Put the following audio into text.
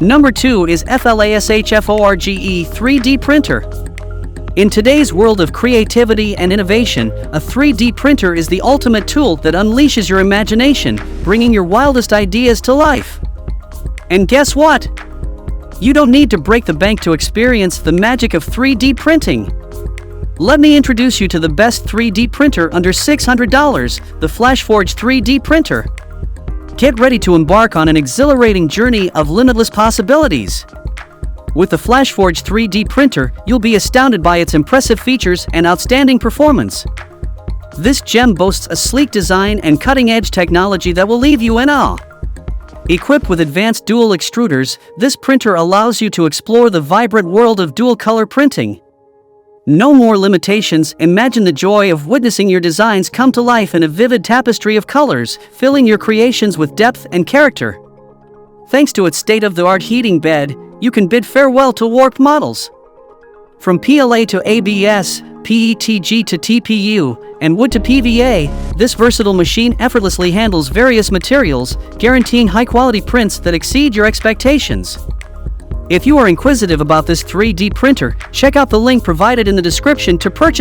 Number 2 is FLASHFORGE 3D printer. In today's world of creativity and innovation, a 3D printer is the ultimate tool that unleashes your imagination, bringing your wildest ideas to life. And guess what? You don't need to break the bank to experience the magic of 3D printing. Let me introduce you to the best 3D printer under $600, the FLASHFORGE 3D printer. Get ready to embark on an exhilarating journey of limitless possibilities. With the FLASHFORGE 3D printer, you'll be astounded by its impressive features and outstanding performance. This gem boasts a sleek design and cutting-edge technology that will leave you in awe. Equipped with advanced dual extruders, this printer allows you to explore the vibrant world of dual-color printing. No more limitations. Imagine the joy of witnessing your designs come to life in a vivid tapestry of colors, filling your creations with depth and character. Thanks to its state-of-the-art heating bed, you can bid farewell to warped models. From PLA to ABS, PETG to TPU, and wood to PVA, this versatile machine effortlessly handles various materials, guaranteeing high-quality prints that exceed your expectations. If you are inquisitive about this 3D printer, check out the link provided in the description to purchase